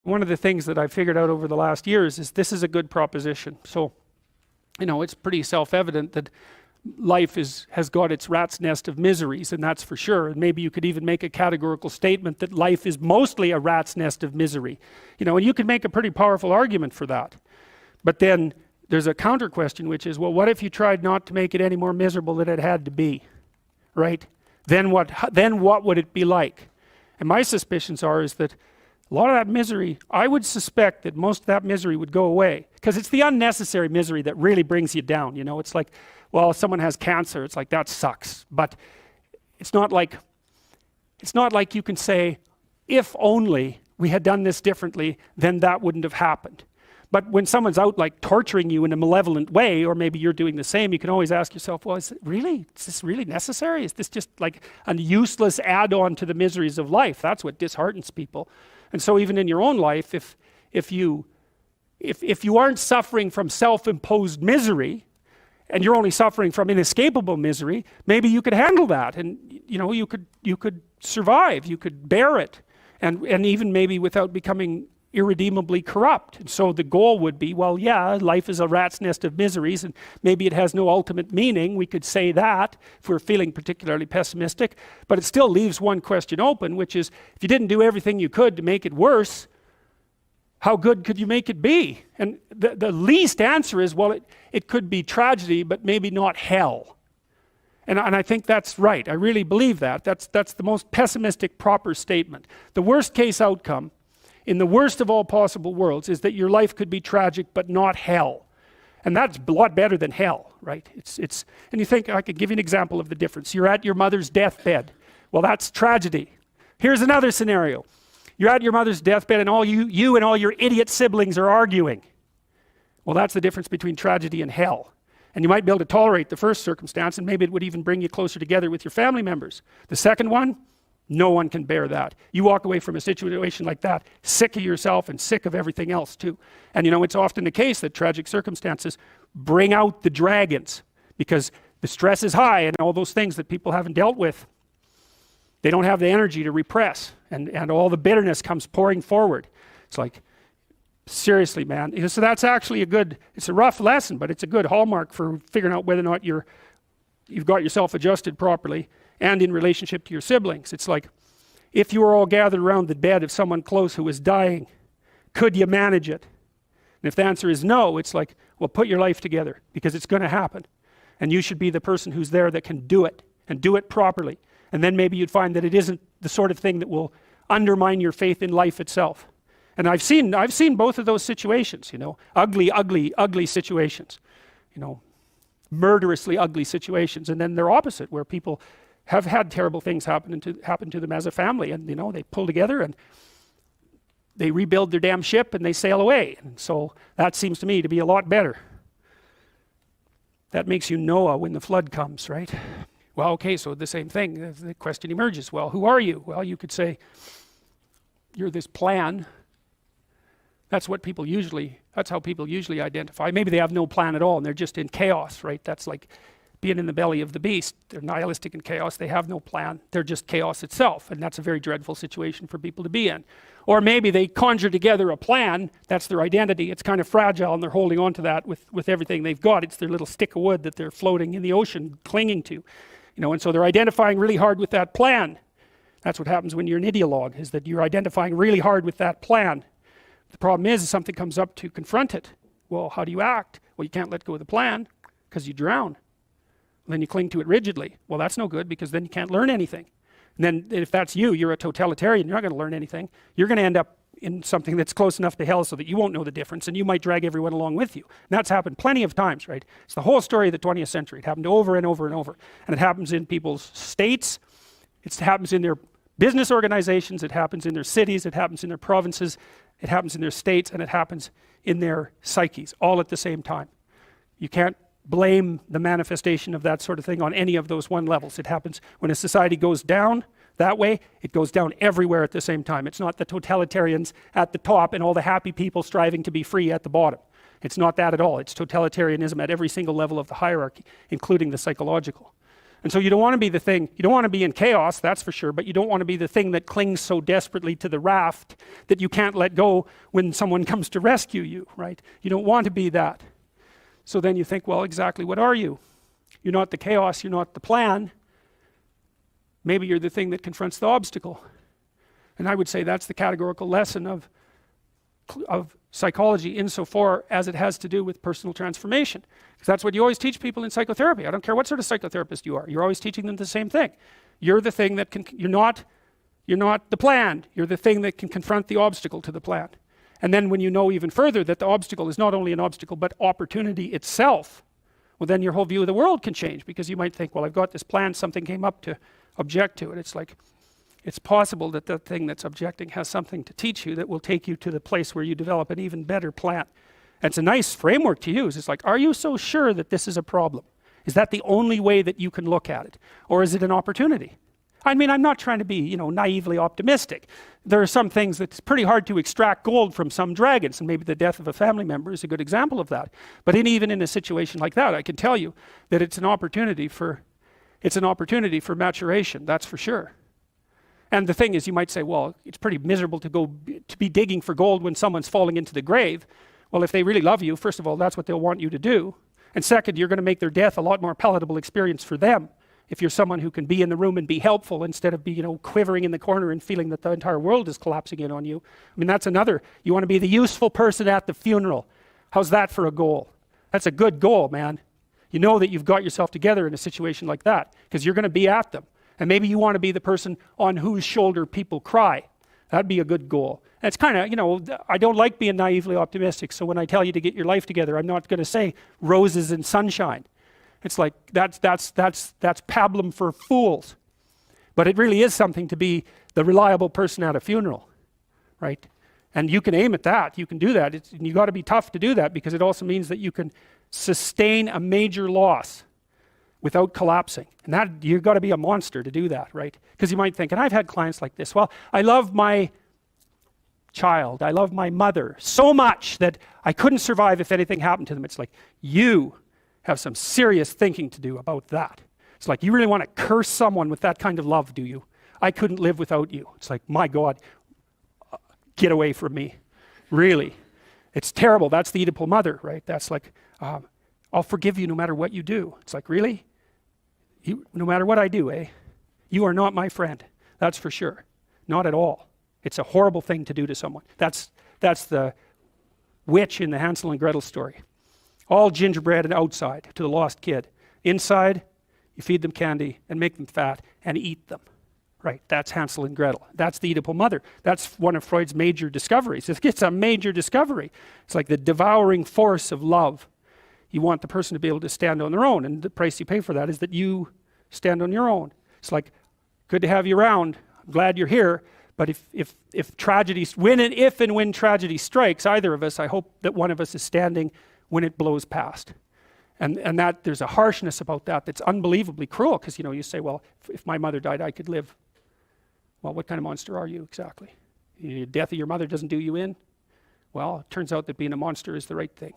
One of the things that I've figured out over the last years is this is a good proposition. So, it's pretty self-evident that life has got its rat's nest of miseries, and that's for sure. And maybe you could even make a categorical statement that life is mostly a rat's nest of misery. And you can make a pretty powerful argument for that. But then there's a counter question, which is, well, what if you tried not to make it any more miserable than it had to be, right? Then what would it be like? And my suspicions is that a lot of that misery, I would suspect that most of that misery would go away, because it's the unnecessary misery that really brings you down. It's like, well, if someone has cancer, it's like, that sucks. But it's not like you can say, if only we had done this differently, then that wouldn't have happened. But when someone's out like torturing you in a malevolent way, or maybe you're doing the same, you can always ask yourself, well, is this really necessary? Is this just like a useless add-on to the miseries of life? That's what disheartens people. And so even in your own life, if you aren't suffering from self-imposed misery, and you're only suffering from inescapable misery, maybe you could handle that, and you could survive, you could bear it, and even maybe without becoming irredeemably corrupt. And so the goal would be, well, yeah, life is a rat's nest of miseries, and maybe it has no ultimate meaning. We could say that if we're feeling particularly pessimistic, but it still leaves one question open, which is, if you didn't do everything you could to make it worse, how good could you make it be? And the least answer is, well, it could be tragedy, but maybe not hell. And I think that's right. I really believe that. That's the most pessimistic, proper statement. The worst case outcome, in the worst of all possible worlds, is that your life could be tragic, but not hell. And that's a lot better than hell, right? And you think, I could give you an example of the difference. You're at your mother's deathbed. Well, that's tragedy. Here's another scenario. You're at your mother's deathbed, and you and all your idiot siblings are arguing. Well, that's the difference between tragedy and hell. And you might be able to tolerate the first circumstance, and maybe it would even bring you closer together with your family members. The second one, no one can bear that. You walk away from a situation like that sick of yourself and sick of everything else too. And it's often the case that tragic circumstances bring out the dragons, because the stress is high and all those things that people haven't dealt with, they don't have the energy to repress, and all the bitterness comes pouring forward. It's like, seriously, man. So that's actually it's a rough lesson, but it's a good hallmark for figuring out whether or not you've got yourself adjusted properly and in relationship to your siblings. It's like, if you were all gathered around the bed of someone close who was dying, could you manage it? And if the answer is no, it's like, well, put your life together, because it's going to happen. And you should be the person who's there that can do it, and do it properly. And then maybe you'd find that it isn't the sort of thing that will undermine your faith in life itself. And I've seen both of those situations, ugly situations, murderously ugly situations. And then they're opposite, where people have had terrible things happen to them as a family, and they pull together and they rebuild their damn ship and they sail away. And so that seems to me to be a lot better. That makes you Noah when the flood comes, right? Well, okay, so the same thing. The question emerges, well, who are you? Well, you could say, you're this plan. That's how people usually identify. Maybe they have no plan at all and they're just in chaos, right? That's like being in the belly of the beast. They're nihilistic in chaos. They have no plan. They're just chaos itself. And that's a very dreadful situation for people to be in. Or maybe they conjure together a plan. That's their identity. It's kind of fragile, and they're holding on to that with everything they've got. It's their little stick of wood that they're floating in the ocean, clinging to. And so they're identifying really hard with that plan. That's what happens when you're an ideologue, is that you're identifying really hard with that plan. The problem is, if something comes up to confront it, well, how do you act? Well, you can't let go of the plan, because you drown. And then you cling to it rigidly. Well, that's no good, because then you can't learn anything. And then if that's you're a totalitarian, you're not going to learn anything. You're going to end up in something that's close enough to hell so that you won't know the difference, and you might drag everyone along with you. And that's happened plenty of times, right? It's the whole story of the 20th century. It happened over and over and over. And it happens in people's states. It happens in their business organizations. It happens in their cities. It happens in their provinces. It happens in their states, and it happens in their psyches, all at the same time. You can't blame the manifestation of that sort of thing on any of those one levels. It happens when a society goes down that way, it goes down everywhere at the same time. It's not the totalitarians at the top and all the happy people striving to be free at the bottom. It's not that at all. It's totalitarianism at every single level of the hierarchy, including the psychological. And so you don't want to be the thing, you don't want to be in chaos, that's for sure, but you don't want to be the thing that clings so desperately to the raft that you can't let go when someone comes to rescue you, right? You don't want to be that. So then you think, well, exactly what are you? You're not the chaos, you're not the plan. Maybe you're the thing that confronts the obstacle. And I would say that's the categorical lesson of psychology insofar as it has to do with personal transformation. Because that's what you always teach people in psychotherapy. I don't care what sort of psychotherapist you are. You're always teaching them the same thing. You're the thing that can, you're not the plan. You're the thing that can confront the obstacle to the plan. And then when you know even further that the obstacle is not only an obstacle but opportunity itself, well then your whole view of the world can change, because you might think, well, I've got this plan, something came up to object to it. It's like, it's possible that the thing that's objecting has something to teach you that will take you to the place where you develop an even better plan. And it's a nice framework to use. It's like, are you so sure that this is a problem? Is that the only way that you can look at it? Or is it an opportunity? I mean, I'm not trying to be, naively optimistic. There are some things that's pretty hard to extract gold from some dragons, and maybe the death of a family member is a good example of that. But even in a situation like that, I can tell you that it's an opportunity for maturation, that's for sure. And the thing is, you might say, well, it's pretty miserable to be digging for gold when someone's falling into the grave. Well, if they really love you, first of all, that's what they'll want you to do. And second, you're going to make their death a lot more palatable experience for them if you're someone who can be in the room and be helpful instead of be, quivering in the corner and feeling that the entire world is collapsing in on you. I mean, that's another. You want to be the useful person at the funeral. How's that for a goal? That's a good goal, man. You know that you've got yourself together in a situation like that because you're going to be at them. And maybe you want to be the person on whose shoulder people cry. That'd be a good goal. And it's kind of, I don't like being naively optimistic, so when I tell you to get your life together, I'm not going to say roses and sunshine. It's like, that's pablum for fools. But it really is something to be the reliable person at a funeral, right? And you can aim at that, you can do that. And you got to be tough to do that, because it also means that you can sustain a major loss without collapsing. And that, you've got to be a monster to do that, right? Because you might think, and I've had clients like this, well, I love my child, I love my mother so much that I couldn't survive if anything happened to them. It's like, you have some serious thinking to do about that. It's like, you really want to curse someone with that kind of love, do you? I couldn't live without you. It's like, my God, get away from me. Really. It's terrible. That's the Oedipal mother, right? That's like, I'll forgive you no matter what you do. It's like, really? No matter what I do, eh? You are not my friend. That's for sure. Not at all. It's a horrible thing to do to someone. That's the witch in the Hansel and Gretel story. All gingerbread and outside to the lost kid. Inside, you feed them candy and make them fat and eat them. Right, that's Hansel and Gretel. That's the Oedipal mother. That's one of Freud's major discoveries. It's a major discovery. It's like the devouring force of love. You want the person to be able to stand on their own, and the price you pay for that is that you stand on your own. It's like, good to have you around. I'm glad you're here. But if tragedy, if and when tragedy strikes either of us, I hope that one of us is standing when it blows past. And that there's a harshness about that that's unbelievably cruel, because you say, well, if my mother died, I could live. Well, what kind of monster are you exactly? The death of your mother doesn't do you in? Well, it turns out that being a monster is the right thing.